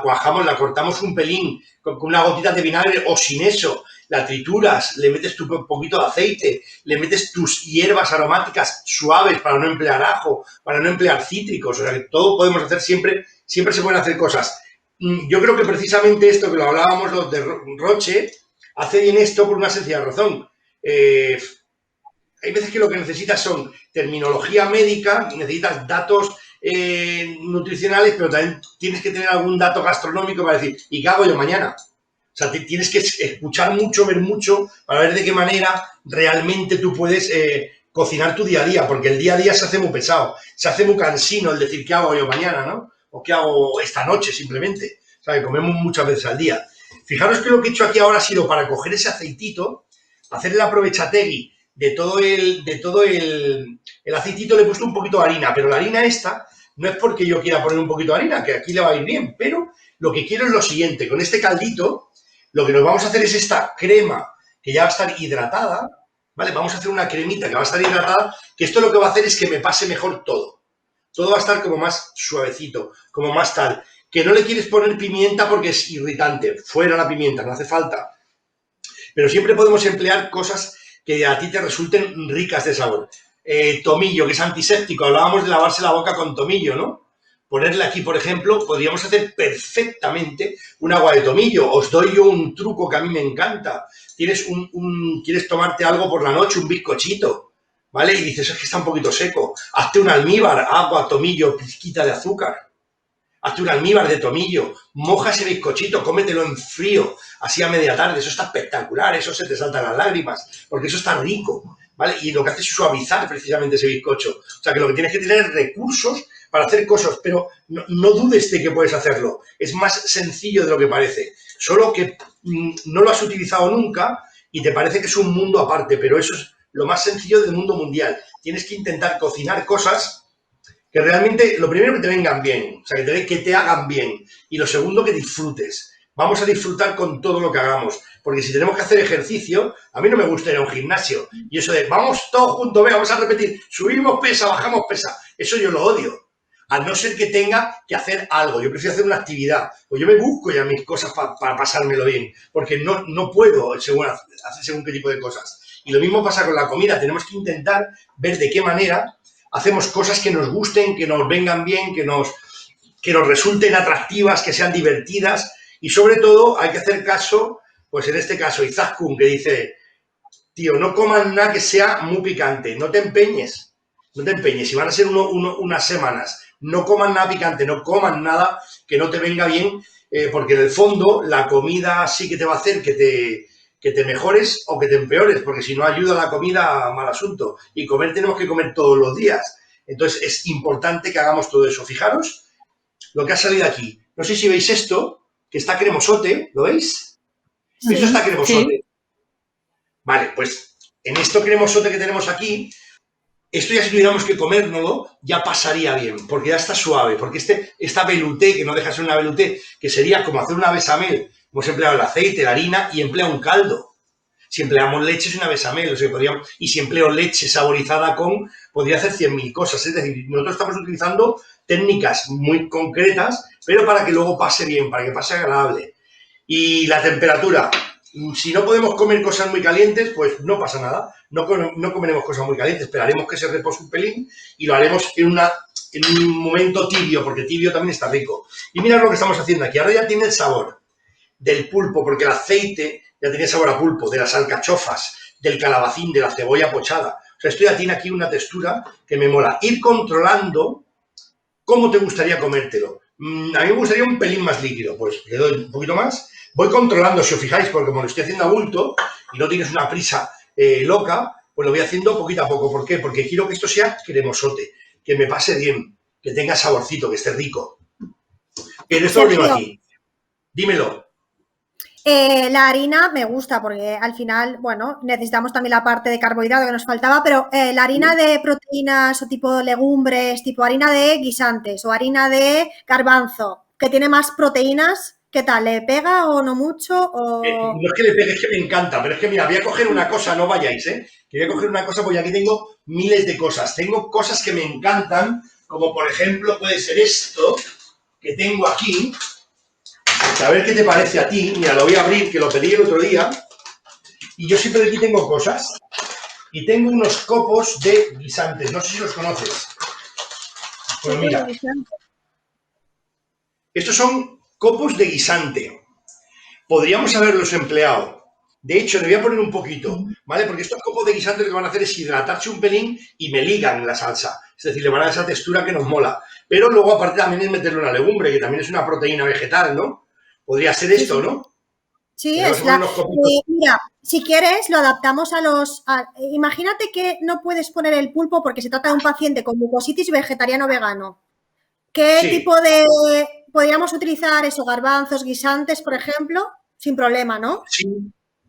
cuajamos, la cortamos un pelín, con una gotita de vinagre o sin eso, la trituras, le metes tu poquito de aceite, le metes tus hierbas aromáticas suaves para no emplear ajo, para no emplear cítricos, o sea que todo podemos hacer siempre, siempre se pueden hacer cosas. Yo creo que precisamente esto que lo hablábamos los de Roche, hace bien esto por una sencilla razón. Hay veces que lo que necesitas son terminología médica, necesitas datos nutricionales, pero también tienes que tener algún dato gastronómico para decir, ¿y qué hago yo mañana? O sea, tienes que escuchar mucho, ver mucho, para ver de qué manera realmente tú puedes cocinar tu día a día, porque el día a día se hace muy pesado, se hace muy cansino el decir, ¿qué hago yo mañana, no? O ¿qué hago esta noche simplemente? O sea, que comemos muchas veces al día. Fijaros que lo que he hecho aquí ahora ha sido para coger ese aceitito, hacer el aprovechategui de todo el aceitito, le he puesto un poquito de harina, pero la harina esta no es porque yo quiera poner un poquito de harina, que aquí le va a ir bien, pero lo que quiero es lo siguiente, con este caldito, lo que nos vamos a hacer es esta crema que ya va a estar hidratada, ¿vale? Vamos a hacer una cremita que va a estar hidratada, que esto lo que va a hacer es que me pase mejor todo. Todo va a estar como más suavecito, como más tal. Que no le quieres poner pimienta porque es irritante. Fuera la pimienta, no hace falta. Pero siempre podemos emplear cosas que a ti te resulten ricas de sabor. Tomillo, que es antiséptico. Hablábamos de lavarse la boca con tomillo, ¿no? Ponerle aquí, por ejemplo, podríamos hacer perfectamente un agua de tomillo. Os doy yo un truco que a mí me encanta. Quieres tomarte algo por la noche, un bizcochito, ¿vale? Y dices, es que está un poquito seco. Hazte un almíbar, agua, tomillo, pizquita de azúcar. Hazte un almíbar de tomillo, moja ese bizcochito, cómetelo en frío, así a media tarde. Eso está espectacular, eso se te saltan las lágrimas, porque eso está rico, ¿vale? Y lo que hace es suavizar precisamente ese bizcocho. O sea, que lo que tienes que tener es recursos para hacer cosas, pero no dudes de que puedes hacerlo. Es más sencillo de lo que parece. Solo que no lo has utilizado nunca y te parece que es un mundo aparte, pero eso es lo más sencillo del mundo mundial. Tienes que intentar cocinar cosas que realmente, lo primero, que te vengan bien, o sea, que te hagan bien. Y lo segundo, que disfrutes. Vamos a disfrutar con todo lo que hagamos. Porque si tenemos que hacer ejercicio, a mí no me gusta ir a un gimnasio. Y eso de, vamos todos juntos, venga, vamos a repetir, subimos pesa, bajamos pesa. Eso yo lo odio. A no ser que tenga que hacer algo. Yo prefiero hacer una actividad. O yo me busco ya mis cosas para pasármelo bien. Porque no puedo hacer según qué tipo de cosas. Y lo mismo pasa con la comida. Tenemos que intentar ver de qué manera hacemos cosas que nos gusten, que nos vengan bien, que nos resulten atractivas, que sean divertidas y sobre todo hay que hacer caso, pues en este caso Izaskun, que dice, tío, no coman nada que sea muy picante, no te empeñes, si van a ser unas semanas, no coman nada picante, no coman nada que no te venga bien, porque en el fondo la comida sí que te va a hacer que te mejores o que te empeores, porque si no ayuda la comida, mal asunto. Y comer tenemos que comer todos los días. Entonces es importante que hagamos todo eso. Fijaros lo que ha salido aquí. No sé si veis esto, que está cremosote, ¿lo veis? Sí, Esto está cremosote. sí. Vale, pues en esto cremosote que tenemos aquí, esto ya si tuviéramos que comérnoslo, ya pasaría bien, porque ya está suave, porque esta velouté, que no deja de ser una velouté, que sería como hacer una bechamel, hemos empleado el aceite, la harina y emplea un caldo. Si empleamos leche es una bechamel, o sea, y si empleo leche saborizada podría hacer 100.000 cosas. Es decir, nosotros estamos utilizando técnicas muy concretas, pero para que luego pase bien, para que pase agradable. Y la temperatura, si no podemos comer cosas muy calientes, pues no pasa nada, no comeremos cosas muy calientes, esperaremos que se repose un pelín y lo haremos en un momento tibio, porque tibio también está rico. Y mirad lo que estamos haciendo aquí, ahora ya tiene el sabor del pulpo, porque el aceite ya tiene sabor a pulpo, de las alcachofas, del calabacín, de la cebolla pochada. O sea, esto ya tiene aquí una textura que me mola. Ir controlando cómo te gustaría comértelo. A mí me gustaría un pelín más líquido, pues le doy un poquito más. Voy controlando, si os fijáis, porque como lo estoy haciendo a bulto y no tienes una prisa loca, pues lo voy haciendo poquito a poco. ¿Por qué? Porque quiero que esto sea cremosote, que me pase bien, que tenga saborcito, que esté rico. Bien, esto lo tengo aquí. Dímelo. La harina me gusta porque al final, bueno, necesitamos también la parte de carbohidrato que nos faltaba, pero la harina de proteínas o tipo legumbres, tipo harina de guisantes o harina de garbanzo, que tiene más proteínas, ¿qué tal? ¿Le pega o no mucho? No es que le pegue, es que me encanta, pero es que mira, voy a coger una cosa, no vayáis, que voy a coger una cosa porque aquí tengo miles de cosas. Tengo cosas que me encantan, como por ejemplo puede ser esto que tengo aquí. A ver qué te parece a ti. Mira, lo voy a abrir, que lo pedí el otro día. Y yo siempre aquí tengo cosas. Y tengo unos copos de guisantes. No sé si los conoces. Pues mira. Estos son copos de guisante. Podríamos haberlos empleado. De hecho, le voy a poner un poquito, ¿vale? Porque estos copos de guisante lo que van a hacer es hidratarse un pelín y me ligan la salsa. Es decir, le van a dar esa textura que nos mola. Pero luego, aparte, también es meterle una legumbre, que también es una proteína vegetal, ¿no? Podría ser esto, ¿no? Sí, mira, si quieres lo adaptamos imagínate que no puedes poner el pulpo porque se trata de un paciente con mucositis vegetariano-vegano. ¿Qué tipo podríamos utilizar eso, garbanzos, guisantes, por ejemplo? Sin problema, ¿no? Sí,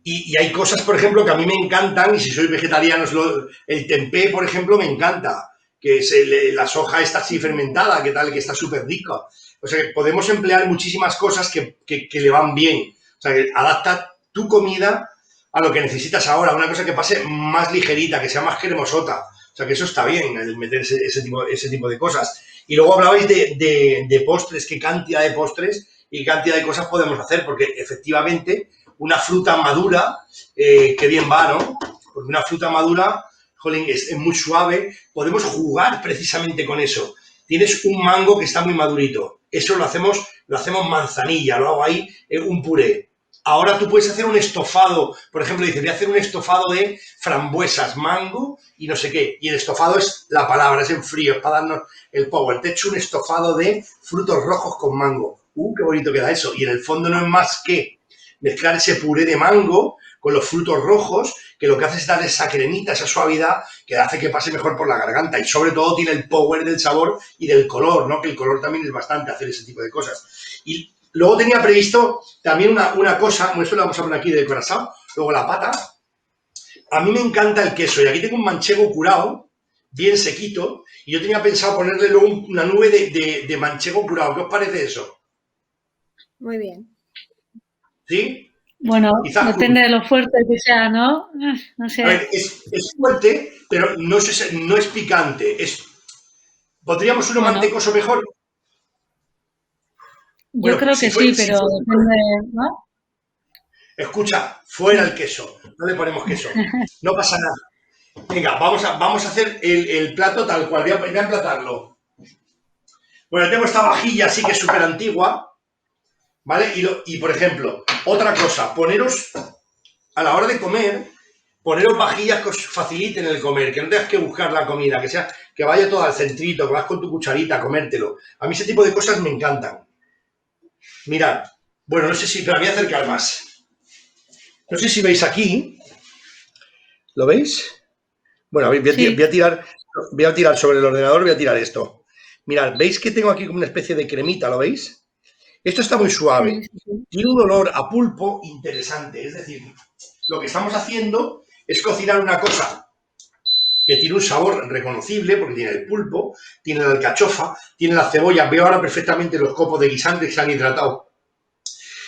y hay cosas, por ejemplo, que a mí me encantan, y si soy vegetariano, el tempeh, por ejemplo, me encanta, que es la soja está así fermentada, que tal, que está súper rico. O sea, que podemos emplear muchísimas cosas que le van bien. O sea, que adapta tu comida a lo que necesitas ahora. Una cosa que pase más ligerita, que sea más cremosota. O sea, que eso está bien, el meter ese tipo de cosas. Y luego hablabais de postres, qué cantidad de postres y cantidad de cosas podemos hacer, porque efectivamente una fruta madura, qué bien va, ¿no? Porque una fruta madura, jolín, es muy suave. Podemos jugar precisamente con eso. Tienes un mango que está muy madurito. Eso lo hacemos manzanilla, lo hago ahí, un puré. Ahora tú puedes hacer un estofado, por ejemplo, dices, voy a hacer un estofado de frambuesas, mango y no sé qué. Y el estofado es la palabra, es en frío, es para darnos el power. Te he hecho un estofado de frutos rojos con mango. Qué bonito queda eso. Y en el fondo no es más que mezclar ese puré de mango con los frutos rojos, que lo que hace es dar esa cremita, esa suavidad, que hace que pase mejor por la garganta. Y sobre todo tiene el power del sabor y del color, ¿no? Que el color también es bastante hacer ese tipo de cosas. Y luego tenía previsto también una cosa, esto lo vamos a poner aquí de corazón, luego la pata. A mí me encanta el queso y aquí tengo un manchego curado, bien sequito, y yo tenía pensado ponerle luego una nube de manchego curado. ¿Qué os parece eso? Muy bien. ¿Sí? Bueno, depende de lo fuerte que sea, ¿no? No sé. A ver, es fuerte, pero no es picante. ¿Podríamos uno mantecoso mejor? Yo creo que sí, pero depende, ¿no? Escucha, fuera el queso. No le ponemos queso. No pasa nada. Venga, vamos a hacer el plato tal cual. Voy a emplatarlo. Bueno, tengo esta vajilla así que es súper antigua. ¿Vale? Y, por ejemplo, otra cosa, poneros, a la hora de comer, poneros vajillas que os faciliten el comer, que no tengas que buscar la comida, que vaya todo al centrito, que vas con tu cucharita a comértelo. A mí ese tipo de cosas me encantan. Mirad, bueno, no sé si, pero me voy a acercar más. No sé si veis aquí, ¿lo veis? Bueno, voy a tirar Voy a tirar sobre el ordenador, voy a tirar esto. Mirad, ¿veis que tengo aquí como una especie de cremita? ¿Lo veis? Esto está muy Sí, suave. sí, sí. Tiene un olor a pulpo interesante. Es decir, lo que estamos haciendo es cocinar una cosa que tiene un sabor reconocible, porque tiene el pulpo, tiene la alcachofa, tiene la cebolla. Veo ahora perfectamente los copos de guisante que se han hidratado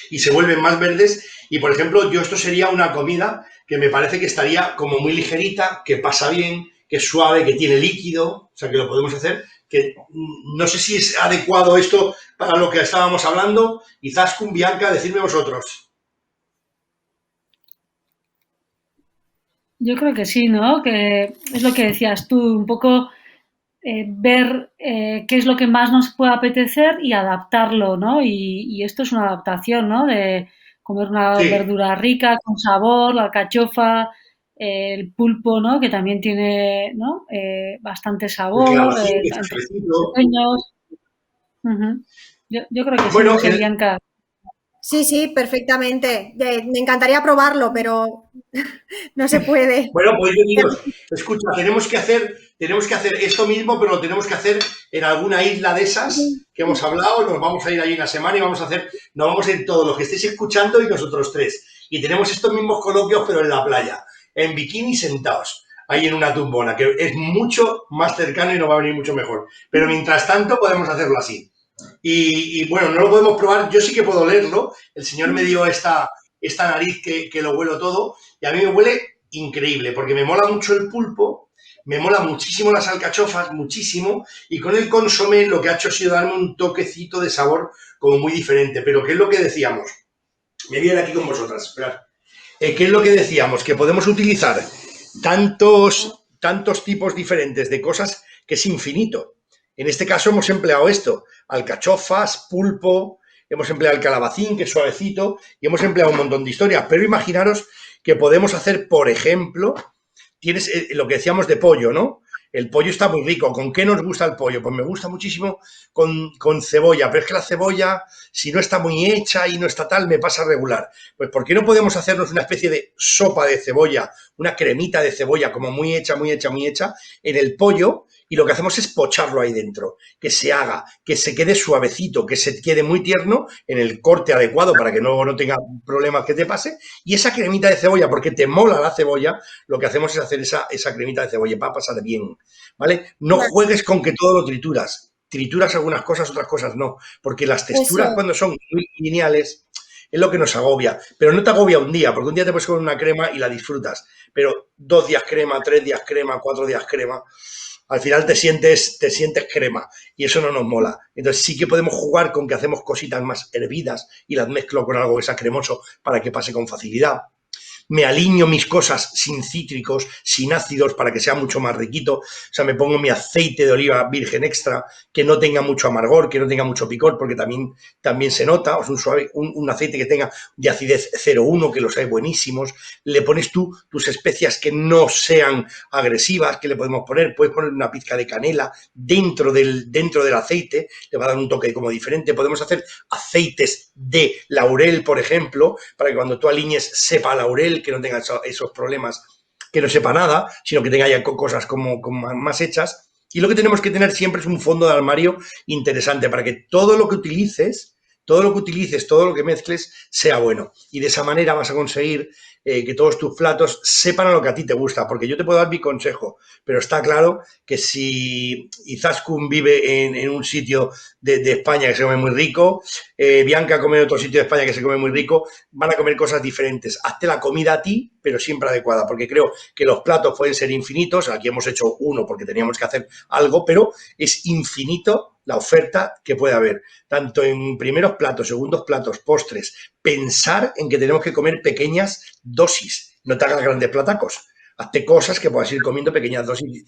y se vuelven más verdes. Y, por ejemplo, yo esto sería una comida que me parece que estaría como muy ligerita, que pasa bien, que es suave, que tiene líquido, o sea, que lo podemos hacer. Que no sé si es adecuado esto para lo que estábamos hablando. Quizás con Bianca, decidme vosotros. Yo creo que sí, ¿no? Que es lo que decías tú, un poco ver qué es lo que más nos puede apetecer y adaptarlo, ¿no? Y esto es una adaptación, ¿no? De comer una Sí, verdura rica, con sabor, la alcachofa, el pulpo, ¿no? Que también tiene, ¿no? Bastante el sabor, calabacín, que está entre suavecito. pequeños. Ujú. Yo creo que sí, no Bueno, sé, Bianca. Sí, sí, perfectamente. Me encantaría probarlo, pero no se puede. bueno, pues yo digo, escucha, tenemos que hacer esto mismo, pero lo tenemos que hacer en alguna isla de esas que hemos hablado. Nos vamos a ir ahí una semana y nos vamos a ir todos los que estéis escuchando y nosotros tres. Y tenemos estos mismos coloquios, pero en la playa, en bikini sentados, ahí en una tumbona, que es mucho más cercano y nos va a venir mucho mejor. Pero mientras tanto podemos hacerlo así. Y bueno, no lo podemos probar, yo sí que puedo olerlo. El señor me dio esta nariz que lo huelo todo y a mí me huele increíble porque me mola mucho el pulpo, me mola muchísimo las alcachofas, muchísimo, y con el consomé lo que ha hecho ha sido darme un toquecito de sabor como muy diferente. Pero ¿qué es lo que decíamos? Me voy a ir aquí con vosotras, esperad. ¿Qué es lo que decíamos? Que podemos utilizar tantos tipos diferentes de cosas que es infinito. En este caso hemos empleado esto, alcachofas, pulpo, hemos empleado el calabacín, que es suavecito, y hemos empleado un montón de historias. Pero imaginaros que podemos hacer, por ejemplo, tienes lo que decíamos de pollo, ¿no? El pollo está muy rico. ¿Con qué nos gusta el pollo? Pues me gusta muchísimo con cebolla, pero es que la cebolla, si no está muy hecha y no está tal, me pasa regular. Pues ¿por qué no podemos hacernos una especie de sopa de cebolla, una cremita de cebolla como muy hecha, muy hecha, muy hecha, en el pollo? Y lo que hacemos es pocharlo ahí dentro, que se haga, que se quede suavecito, que se quede muy tierno en el corte adecuado para que no tenga problemas que te pase. Y esa cremita de cebolla, porque te mola la cebolla, lo que hacemos es hacer esa cremita de cebolla para pasar bien, ¿vale? No juegues con que todo lo trituras. Trituras algunas cosas, otras cosas no, porque las texturas Eso. cuando son muy lineales es lo que nos agobia, pero no te agobia un día, porque un día te puedes comer una crema y la disfrutas, pero 2 días crema, 3 días crema, 4 días crema, al final te sientes crema y eso no nos mola. Entonces sí que podemos jugar con que hacemos cositas más hervidas y las mezclo con algo que sea cremoso para que pase con facilidad. Me alineo mis cosas sin cítricos, sin ácidos, para que sea mucho más riquito. O sea, me pongo mi aceite de oliva virgen extra, que no tenga mucho amargor, que no tenga mucho picor, porque también se nota. O sea, un aceite que tenga de acidez 0,1, que los hay buenísimos. Le pones tú tus especias que no sean agresivas, que le podemos poner. Puedes poner una pizca de canela dentro del aceite, le va a dar un toque como diferente. Podemos hacer aceites de laurel, por ejemplo, para que cuando tú alinees sepa laurel, que no tenga esos problemas, que no sepa nada, sino que tenga ya cosas como más hechas. Y lo que tenemos que tener siempre es un fondo de armario interesante para que todo lo que utilices, todo lo que mezcles, sea bueno. Y de esa manera vas a conseguir que todos tus platos sepan a lo que a ti te gusta, porque yo te puedo dar mi consejo, pero está claro que si Izaskun vive en un sitio de España que se come muy rico, Bianca come en otro sitio de España que se come muy rico, van a comer cosas diferentes. Hazte la comida a ti, pero siempre adecuada, porque creo que los platos pueden ser infinitos. Aquí hemos hecho uno porque teníamos que hacer algo, pero es infinito la oferta que puede haber, tanto en primeros platos, segundos platos, postres. Pensar en que tenemos que comer pequeñas dosis, no te hagas grandes platacos. Hazte cosas que puedas ir comiendo pequeñas dosis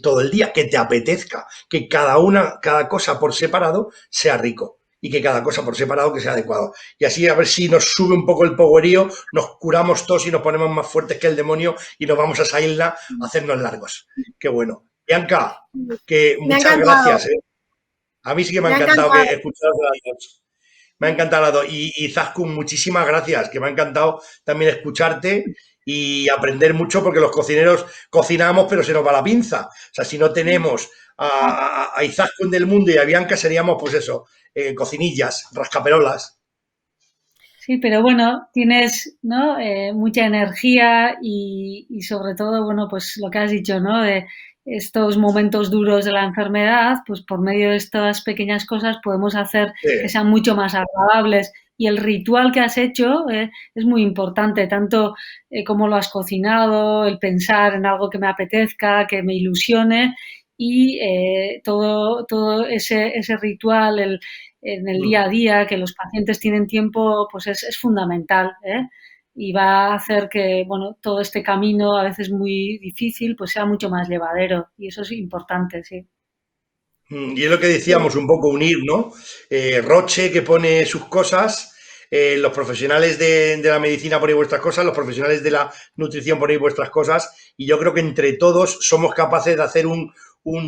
todo el día, que te apetezca, que cada cosa por separado sea rico y que cada cosa por separado que sea adecuado. Y así a ver si nos sube un poco el powerío, nos curamos todos y nos ponemos más fuertes que el demonio y nos vamos a esa isla a hacernos largos. Qué bueno. Bianca, que Me ha muchas encantado, gracias. A mí sí que me ha me ha encantado que encantado. escucharos a las dos. Me ha encantado. Y Zaskun, muchísimas gracias, que me ha encantado también escucharte y aprender mucho porque los cocineros cocinamos pero se nos va la pinza. O sea, si no tenemos a Izaskun del mundo y a Bianca seríamos pues eso, cocinillas, rascaperolas. Sí, pero bueno, tienes, ¿no? Mucha energía y sobre todo, bueno, pues lo que has dicho, ¿no? De estos momentos duros de la enfermedad, pues por medio de estas pequeñas cosas podemos hacer que Sí. sean mucho más agradables. Y el ritual que has hecho es muy importante, tanto como lo has cocinado, el pensar en algo que me apetezca, que me ilusione y todo ese ritual, en el día a día, que los pacientes tienen tiempo, pues es fundamental, ¿eh? Y va a hacer que, bueno, todo este camino, a veces muy difícil, pues sea mucho más llevadero. Y eso es importante, sí. Y es lo que decíamos, un poco unir, ¿no? Roche que pone sus cosas, los profesionales de la medicina ponéis vuestras cosas, los profesionales de la nutrición ponéis vuestras cosas, y yo creo que entre todos somos capaces de hacer un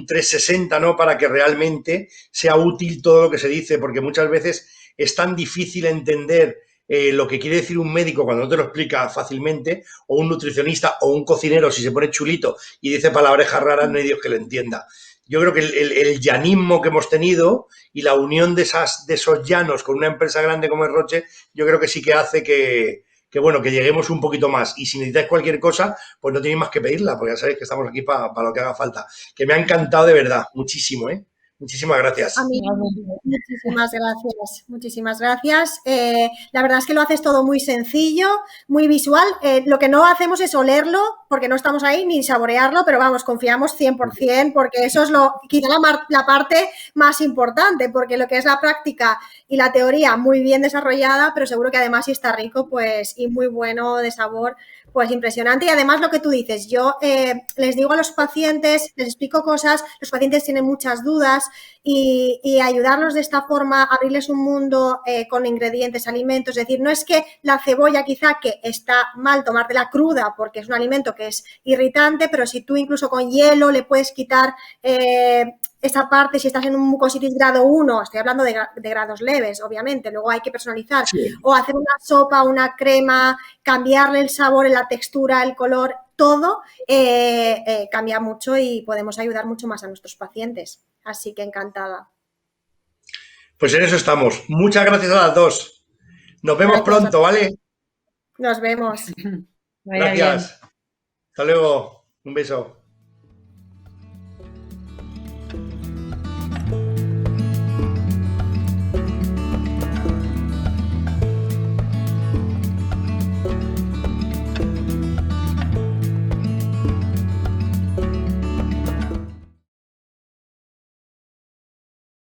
360, ¿no? Para que realmente sea útil todo lo que se dice, porque muchas veces es tan difícil entender lo que quiere decir un médico cuando no te lo explica fácilmente, o un nutricionista o un cocinero si se pone chulito y dice palabrejas raras, no hay Dios que lo entienda. Yo creo que el llanismo que hemos tenido y la unión de esos llanos con una empresa grande como es Roche, yo creo que sí que hace bueno, que lleguemos un poquito más. Y si necesitáis cualquier cosa, pues no tenéis más que pedirla, porque ya sabéis que estamos aquí para lo que haga falta. Que me ha encantado de verdad, muchísimo, ¿eh? Muchísimas A gracias. mí, muchísimas gracias, muchísimas gracias. La verdad es que lo haces todo muy sencillo, muy visual. Lo que no hacemos es olerlo, porque no estamos ahí, ni saborearlo, pero vamos, confiamos 100%, porque eso es quizá la parte más importante, porque lo que es la práctica y la teoría muy bien desarrollada, pero seguro que además si está rico, pues, y muy bueno de sabor, pues impresionante. Y además lo que tú dices, yo les digo a los pacientes, les explico cosas, los pacientes tienen muchas dudas y ayudarlos de esta forma, abrirles un mundo con ingredientes, alimentos. Es decir, no es que la cebolla quizá que está mal tomártela cruda porque es un alimento que es irritante, pero si tú incluso con hielo le puedes quitar esa parte, si estás en un mucositis grado 1, estoy hablando de grados leves, obviamente, luego hay que personalizar, Sí. o hacer una sopa, una crema, cambiarle el sabor, la textura, el color, todo cambia mucho y podemos ayudar mucho más a nuestros pacientes. Así que encantada. Pues en eso estamos. Muchas gracias a las dos. Nos vemos Gracias. pronto, ¿vale? Nos vemos. Vaya bien. Gracias. Hasta luego. Un beso.